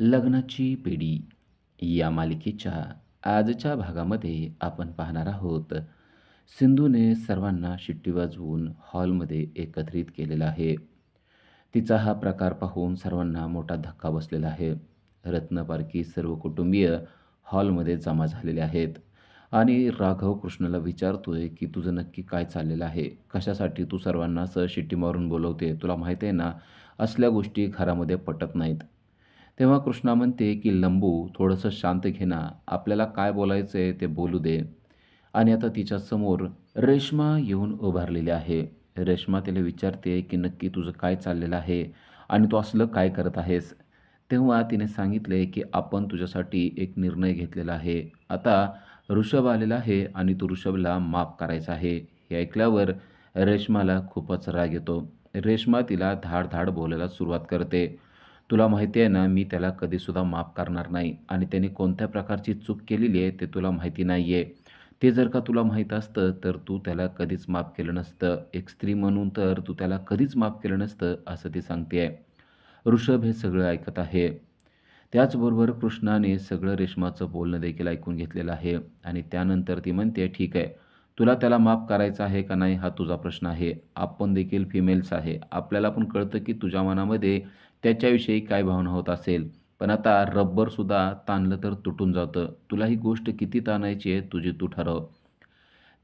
लग्नाची पेढी या मालिकेच्या आजच्या भागामध्ये आपण पाहणार आहोत. सिंधूने सर्वांना शिट्टी वाजवून हॉलमध्ये एकत्रित केलेलं आहे. तिचा हा प्रकार पाहून सर्वांना मोठा धक्का बसलेला आहे. रत्नपारखी सर्व कुटुंबीय हॉलमध्ये जमा झालेले आहेत आणि राघव कृष्णाला विचारतोय की तुझं नक्की काय चाललेलं आहे? कशासाठी तू सर्वांना असं शिट्टी मारून बोलवते? तुला माहीत आहे ना, असल्या गोष्टी घरामध्ये पटत नाहीत. तेव्हा कृष्णा म्हणते की लंबू थोडंसं शांत घे ना, आपल्याला काय बोलायचं आहे ते बोलू दे. आणि आता तिच्यासमोर रेश्मा येऊन उभारलेली आहे. रेश्मा तिला विचारते की नक्की तुझं काय चाललेलं आहे आणि तू असलं काय करत आहेस? तेव्हा तिने सांगितले की आपण तुझ्यासाठी एक निर्णय घेतलेला आहे. आता ऋषभ आलेला आहे आणि तो ऋषभला माफ करायचा आहे. हे ऐकल्यावर रेश्माला खूपच राग येतो. रेश्मा तिला धाड बोलायला सुरुवात करते. तुला माहिती आहे ना, मी त्याला कधीसुद्धा माफ करणार नाही आणि त्याने कोणत्या प्रकारची चूक केलेली आहे ते तुला माहिती नाही आहे. ते जर का तुला माहीत असतं, तर तू त्याला कधीच माफ केलं नसतं. एक स्त्री म्हणून तर तू त्याला कधीच माफ केलं नसतं, असं ती सांगते आहे. ऋषभ हे सगळं ऐकत आहे. त्याचबरोबर कृष्णाने सगळं रेश्माचं बोलणं देखील ऐकून घेतलेलं आहे आणि त्यानंतर ती म्हणते, "ठीक आहे, तुला त्याला माफ करायचं आहे का नाही हा तुझा प्रश्न आहे. आपण देखील फिमेल्स आहे. आपल्याला पण कळतं की तुझ्या मनामध्ये त्याच्याविषयी काय भावना होत असेल. पण आता रब्बरसुद्धा ताणलं तर तुटून जातं. तुला ही गोष्ट किती ताणायची आहे तुझी तू ठरव."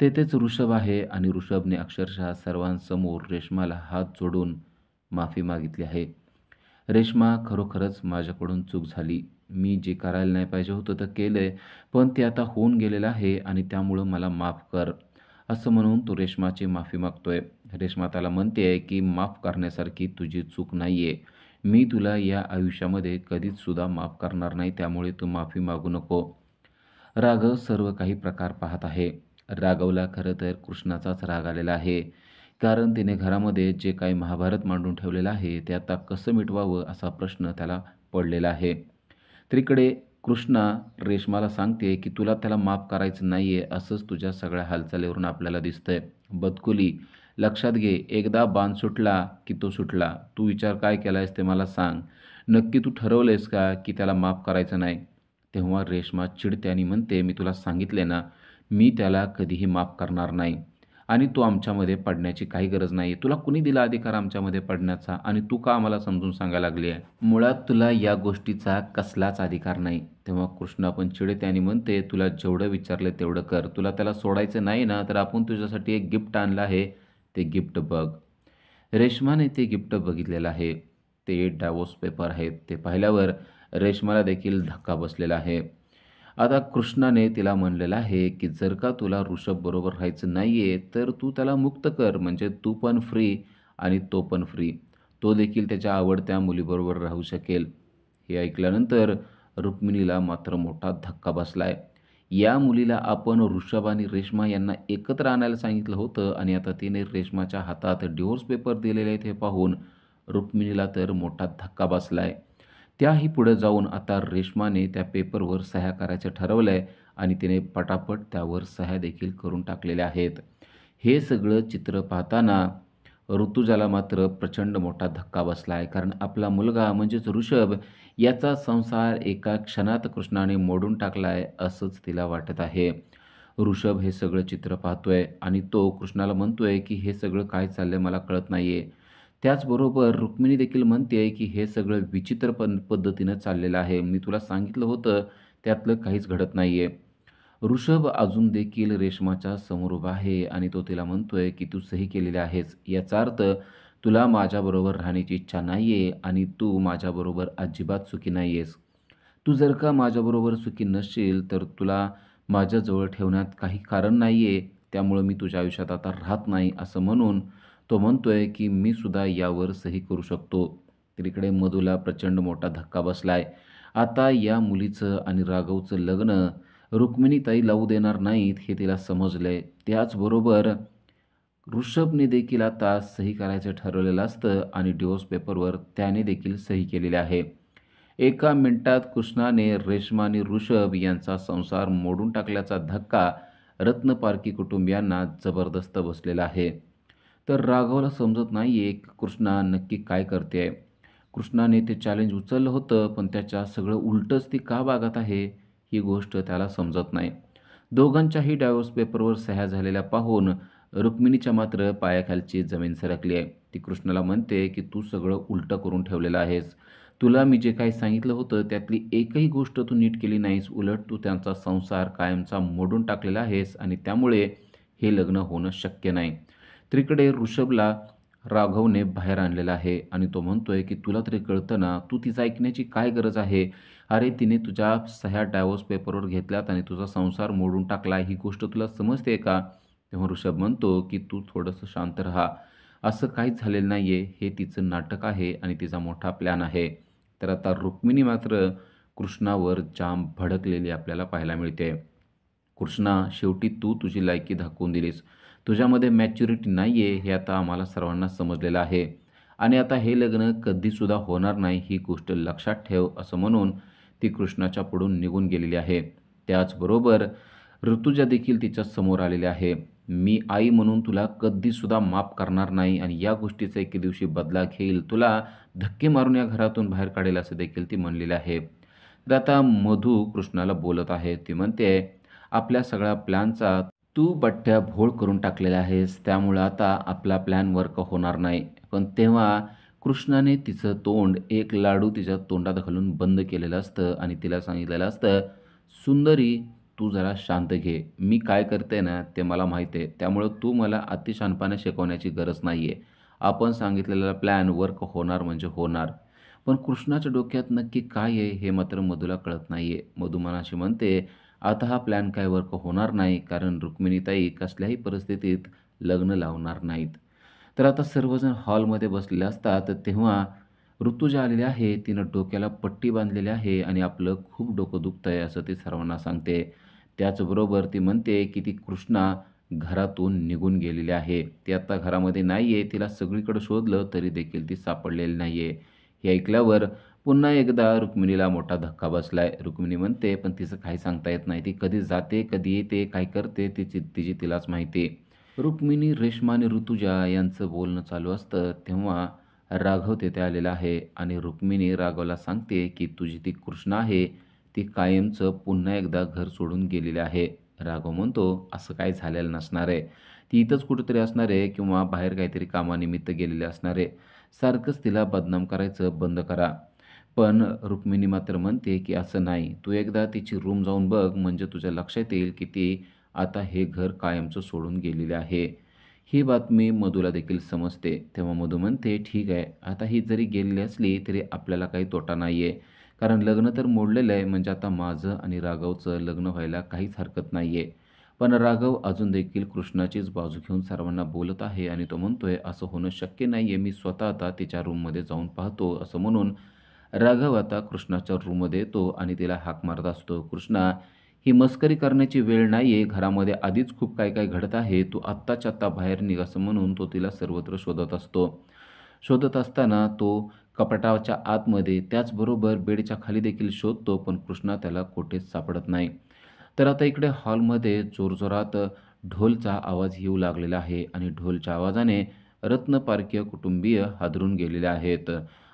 तेथेच ऋषभ आहे आणि ऋषभने अक्षरशः सर्वांसमोर रेश्माला हात जोडून माफी मागितली आहे. रेश्मा, खरोखरच माझ्याकडून चूक झाली. मी जे करायला नाही पाहिजे होतं ते केलंय, पण ते आता होऊन गेलेलं आहे आणि त्यामुळं मला माफ कर. असं म्हणून तो रेश्माची माफी मागतोय. रेश्मा त्याला म्हणते की माफ करण्यासारखी तुझी चूक नाहीये. मी तुला या आयुष्यामध्ये कधीच सुद्धा माफ करणार नाही, त्यामुळे तू माफी मागू नको. राघव सर्व काही प्रकार पाहत आहे. राघवला खरं तर कृष्णाचाच राग आलेला आहे. कारण तिने घरामध्ये जे काही महाभारत मांडून ठेवलेलं आहे, ते आता कसं मिटवावं असा प्रश्न त्याला पडलेला आहे. तर इकडे कृष्णा रेश्माला सांगते, की "तुला त्याला माफ करायचं नाहीये, असंच तुझ्या सगळ्या हालचालीवरून आपल्याला दिसतंय. बदकुली, लक्षात घे, एकदा बाण सुटला, की तो सुटला. तू विचार काय केलायस ते मला सांग. नक्की तू ठरवलंयस का, की त्याला माफ करायचं नाही?" तेव्हा रेश्मा चिडते आणि म्हणते, "मी तुला सांगितले ना, मी त्याला कधीही माफ करणार नाही आणि तू आमच्यामध्ये पडण्याची काही गरज नाही. तुला कुणी दिला अधिकार आमच्यामध्ये पडण्याचा आणि तू का आम्हाला समजून सांगायला लागली आहे? मुळात तुला या गोष्टीचा कसलाच अधिकार नाही." तेव्हा कृष्णा पण चिडते आणि म्हणते, "तुला जेवढं विचारलं तेवढं कर. तुला त्याला सोडायचं नाही ना, तर आपण तुझ्यासाठी एक गिफ्ट आणलं आहे, ते गिफ्ट बघ." रेश्माने ते गिफ्ट बघितलेलं आहे. ते डायव्होर्स पेपर आहेत. ते पाहिल्यावर रेश्माला देखील धक्का बसलेला आहे. आता कृष्णाने तिला म्हणलेलं आहे, की "जर का तुला ऋषभबरोबर राहायचं नाहीये, तर तू त्याला मुक्त कर. म्हणजे तू पण फ्री आणि तो पण फ्री. तो देखील त्याच्या आवडत्या मुलीबरोबर राहू शकेल." हे ऐकल्यानंतर रुक्मिणीला मात्र मोठा धक्का बसलाय. या मुलीला आपण ऋषभ आणि रेश्मा यांना एकत्र आणायला सांगितलं होतं आणि आता तिने रेश्माच्या हातात डिव्होर्स पेपर दिलेले आहेत हे पाहून रुक्मिणीला तर मोठा धक्का बसलाय. त्याही पुढे जाऊन आता रेश्माने त्या पेपरवर सह्या करायचं ठरवलंय आणि तिने पटापट त्यावर सह्या देखील करून टाकलेल्या आहेत. हे सगळं चित्र पाहताना ऋतुजाला मात्र प्रचंड मोठा धक्का बसला आहे. कारण आपला मुलगा म्हणजेच ऋषभ याचा संसार एका क्षणात कृष्णाने मोडून टाकला आहे, असंच तिला वाटत आहे. ऋषभ हे सगळं चित्र पाहतोय आणि तो कृष्णाला म्हणतोय, की "हे सगळं काय चाललंय मला कळत नाहीये." त्याचबरोबर रुक्मिणी देखील म्हणते, की "हे सगळं विचित्र पद्धतीनं चाललेलं आहे. मी तुला सांगितलं होतं, त्यातलं काहीच घडत नाहीये." ऋषभ अजून देखील रेश्माच्या समोर उभा आहे आणि तो तिला म्हणतोय, की "तू सही केलेली आहेस. याचा अर्थ तुला माझ्याबरोबर राहण्याची इच्छा नाहीये आणि तू माझ्याबरोबर अजिबात सुखी नाहीयेस. तू जर का माझ्याबरोबर सुखी नसशील, तर तुला माझ्याजवळ ठेवण्यात काही कारण नाहीये. त्यामुळं मी तुझ्या आयुष्यात आता राहत नाही." असं म्हणून तो म्हणतोय, की "मी सुद्धा यावर सही करू शकतो." तर इकडे मधूला प्रचंड मोठा धक्का बसलाय. आता या मुलीचं आणि राघवचं लग्न रुक्मिणीताई लावू देणार नाहीत हे तिला समजलंय. त्याचबरोबर ऋषभने देखील आता सही करायचं ठरवलेलं असतं आणि डिव्होर्स पेपरवर त्याने देखील सही केलेली आहे. एका मिनिटात कृष्णाने रेश्मा आणि ऋषभ यांचा संसार मोडून टाकल्याचा धक्का रत्नपारखी कुटुंबियांना जबरदस्त बसलेला आहे. तर राघवला समजत नाहीये की कृष्णा नक्की काय करतेय. कृष्णाने ते चॅलेंज उचललं होतं, पण त्याच्या सगळं उलटंच ती का वागत आहे, ही गोष्ट त्याला समजत नाही. दोघांच्याही डायव्होर्स पेपरवर सह्या झालेल्या पाहून रुक्मिणीच्या मात्र पायाखालची जमीन सरकली आहे. ती कृष्णाला म्हणते, की "तू सगळं उलटं करून ठेवलेलं आहेस. तुला मी जे काही सांगितलं होतं, त्यातली एकही गोष्ट तू नीट केली नाहीस. उलट तू त्यांचा संसार कायमचा मोडून टाकलेला आहेस आणि त्यामुळे हे लग्न होणं शक्य नाही." तर ऋषभला राघवने बाहेर आणलेलं आहे आणि तो म्हणतोय, की "तुला तरी कळतं ना, तू तिचं ऐकण्याची काय गरज आहे? अरे, तिने तुझ्या सह्या डायव्होर्स पेपरवर घेतल्यात आणि तुझा संसार मोडून टाकला. ही गोष्ट तुला समजते का?" तेव्हा ऋषभ म्हणतो, की "तू थोडंसं शांत राहा. असं काहीच झालेलं नाहीये. हे तिचं नाटक आहे आणि तिचा मोठा प्लॅन आहे." तर आता रुक्मिणी मात्र कृष्णावर जाम भडकलेली आपल्याला पाहायला मिळते. कृष्णा, शेवटी तू तुझी लायकी दाखवून दिलीस. तुझ्यामध्ये मॅच्युरिटी नाही आहे, हे आता आम्हाला सर्वांना समजलेलं आहे आणि आता हे लग्न कधीसुद्धा होणार नाही, ही गोष्ट लक्षात ठेव, असं म्हणून ती कृष्णाच्या पुढून निघून गेलेली आहे. त्याचबरोबर ऋतुजा देखील तिच्या समोर आलेली आहे. "मी आई म्हणून तुला कधीसुद्धा माफ करणार नाही आणि या गोष्टीचा एके दिवशी बदला घेईल. तुला धक्के मारून या घरातून बाहेर काढेल," असं देखील ती म्हणलेली आहे. तर आता मधू कृष्णाला बोलत आहे. ती म्हणते, "आपल्या सगळ्या प्लॅनचा तू बट्ट्याबोळ करून टाकलेला आहेस. त्यामुळं आता आपला प्लॅन वर्क होणार नाही." पण तेव्हा कृष्णाने तिचं तोंड एक लाडू तिच्या तोंडात घालून बंद केलेलं असतं आणि तिला सांगितलेलं असतं, "सुंदरी, तू जरा शांत घे. मी काय करते ना ते मला माहीत आहे. त्यामुळं तू मला अतिशहाणपणा शिकवण्याची गरज नाही आहे. आपण सांगितलेला प्लॅन वर्क होणार म्हणजे होणार." पण कृष्णाच्या डोक्यात नक्की काय आहे हे मात्र मधूला कळत नाही आहे. मधू मनाशी म्हणते, "आता हा प्लॅन काय वर्क होणार नाही, कारण रुक्मिणीताई कसल्याही परिस्थितीत लग्न लावणार नाहीत." तर आता सर्वजण हॉलमध्ये बसलेले असतात. तेव्हा ऋतुजा आलेली आहे. तिनं डोक्याला पट्टी बांधलेली आहे आणि आपलं खूप डोकं दुखतंय असं ती सर्वांना सांगते. त्याचबरोबर ती म्हणते, की ती कृष्णा घरातून निघून गेलेली आहे. ती आता घरामध्ये नाही आहे. तिला सगळीकडे शोधलं तरी देखील ती सापडलेली नाही आहे. हे ऐकल्यावर पुन्हा एकदा रुक्मिणीला मोठा धक्का बसलाय. रुक्मिणी म्हणते, पण तिचं काही सांगता येत नाही. ती कधी जाते, कधी येते, काय करते तिची तिची तिलाच माहिती. रुक्मिणी, रेश्मा आणि ऋतुजा यांचं बोलणं चालू असतं. तेव्हा राघव तिथे आलेला आहे आणि रुक्मिणी राघवला सांगते, की "तुझी ती कृष्णा आहे, ती कायमचं पुन्हा एकदा घर सोडून गेलेली आहे." राघव म्हणतो, "असं काही झालेलं नसणार आहे. ती इथंच कुठेतरी असणार आहे किंवा बाहेर काहीतरी कामानिमित्त गेलेली असणार आहे. सारखंच तिला बदनाम करायचं बंद करा." पण रुक्मिणी मात्र म्हणते, की "असं नाही. तू एकदा तिची रूम जाऊन बघ, म्हणजे तुझ्या लक्षात येईल, की ती आता हे घर कायमचं सोडून गेलेले आहे." ही बातमी मधूला देखील समजते. तेव्हा मधू म्हणते, "ठीक आहे, आता ही जरी गेलेली असली तरी आपल्याला काही तोटा नाही आहे. कारण लग्न तर मोडलेलं आहे, म्हणजे आता माझं आणि राघवचं लग्न व्हायला काहीच हरकत नाही आहे." पण राघव अजून देखील कृष्णाचीच बाजू घेऊन सर्वांना बोलत आहे आणि तो म्हणतोय, "असं होणं शक्य नाही आहे. मी स्वतः आता तिच्या रूममध्ये जाऊन पाहतो." असं म्हणून राघव आता कृष्णाच्या रूममध्ये येतो आणि तिला हाक मारत असतो, "कृष्णा, ही मस्करी करण्याची वेळ नाही आहे. घरामध्ये आधीच खूप काय काय घडत आहे. तू आत्ताच्या आत्ता बाहेर निघ." असं म्हणून तो तिला सर्वत्र शोधत असतो. शोधत असताना तो कपाटाच्या आतमध्ये, त्याचबरोबर बेडच्या खाली देखील शोधतो, पण कृष्णा त्याला कुठेच सापडत नाही. तर आता इकडे हॉलमध्ये जोरजोरात ढोलचा आवाज येऊ लागलेला आहे आणि ढोलच्या आवाजाने रत्नपारखीय कुटुंबीय हादरून गेलेले आहेत.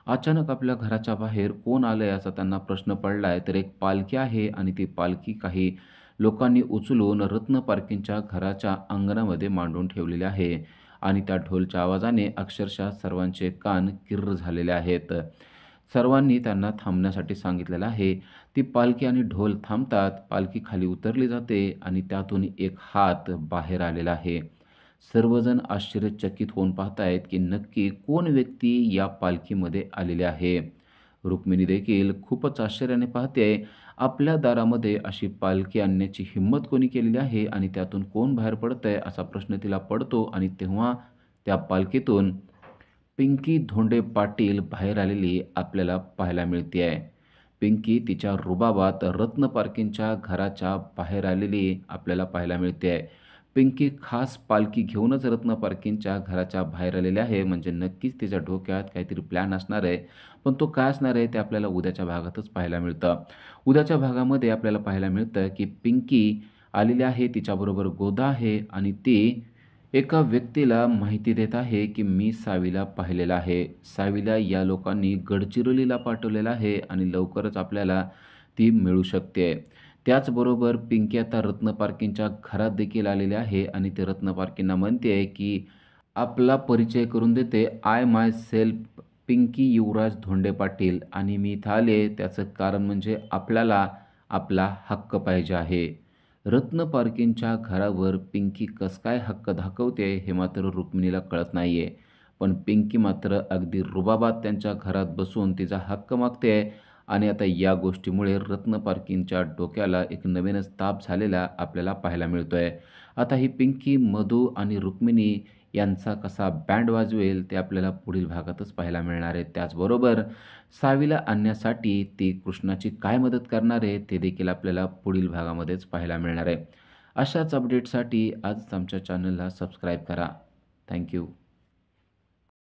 अचानक आपल्या घराच्या बाहेर कोण आलंय असा त्यांना प्रश्न पडलाय. तर एक पालखी आहे आणि ती पालखी काही लोकांनी उचलून रत्नपारखींच्या घराच्या अंगणामध्ये मांडून ठेवलेली आहे आणि त्या ढोलच्या आवाजाने अक्षरशः सर्वांचे कान किर्र झालेले आहेत. सर्वांनी त्यांना थांबण्यासाठी सांगितलेलं आहे. ती पालखी आणि ढोल थांबतात. पालखी खाली उतरली जाते आणि त्यातून एक हात बाहेर आलेला आहे. सर्वजण आश्चर्यचकित होऊन पाहतायत, की नक्की कोण व्यक्ती या पालखीमध्ये आलेली आहे. रुक्मिणी देखील खूपच आश्चर्याने पाहते, आपल्या दारामध्ये अशी पालखी आणण्याची हिंमत कोणी केलेली आहे आणि त्यातून कोण बाहेर पडतंय असा प्रश्न तिला पडतो आणि तेव्हा त्या पालखीतून पिंकी धोंडे पाटील बाहेर आलेली आपल्याला पाहायला मिळते आहे. पिंकी तिच्या रुबाबात रत्नपारखींच्या घराच्या बाहेर आलेली आपल्याला पाहायला मिळते आहे. पिंकी खास पालखी घेऊनच रत्नपारखींच्या घराच्या बाहेर आलेली आहे, म्हणजे नक्कीच तिच्या डोक्यात काहीतरी प्लॅन असणार आहे. पण तो काय असणार आहे ते आपल्याला उद्याच्या भागातच पाहायला मिळतं. उद्याच्या भागामध्ये आपल्याला पाहायला मिळतं, की पिंकी आलेली आहे, तिच्याबरोबर गोदा आहे आणि ती एका व्यक्तीला माहिती देत आहे, की मी सावीला पाहिलेलं आहे. सावीला या लोकांनी गडचिरोलीला पाठवलेलं आहे आणि लवकरच आपल्याला ती मिळू शकते. त्याचबरोबर पिंकी आता रत्न पारखेंच्या घरात देखील आलेली आहे आणि ते रत्न पारखेंना म्हणते आहे, की आपला परिचय करून देते. आय माय सेल्फ पिंकी युवराज धोंडे पाटील आणि मी इथं आले त्याचं कारण म्हणजे आपल्याला आपला हक्क पाहिजे आहे. रत्न पारखेंच्या घरावर पिंकी कसं काय हक्क दाखवते हे मात्र रुक्मिणीला कळत नाहीये. पण पिंकी मात्र अगदी रुबाबात त्यांच्या घरात बसून तिचा हक्क मागते आणि आता या गोष्टीमुळे रत्न पारखेंच्या डोक्याला एक नवीनच ताप झालेला आपल्याला पाहायला मिळतोय. आता ही पिंकी, मधू आणि रुक्मिणी यांचा कसा बँड वाजवेल ते आपल्याला पुढील भागातच पाहायला मिळणार आहे. त्याचबरोबर सावीला आणण्यासाठी ती कृष्णाची काय मदत करणार आहे ते देखील आपल्याला पुढील भागामध्येच पाहायला मिळणार आहे. अशाच अपडेटसाठी आजच आमच्या चॅनलला सबस्क्राईब करा. Thank you.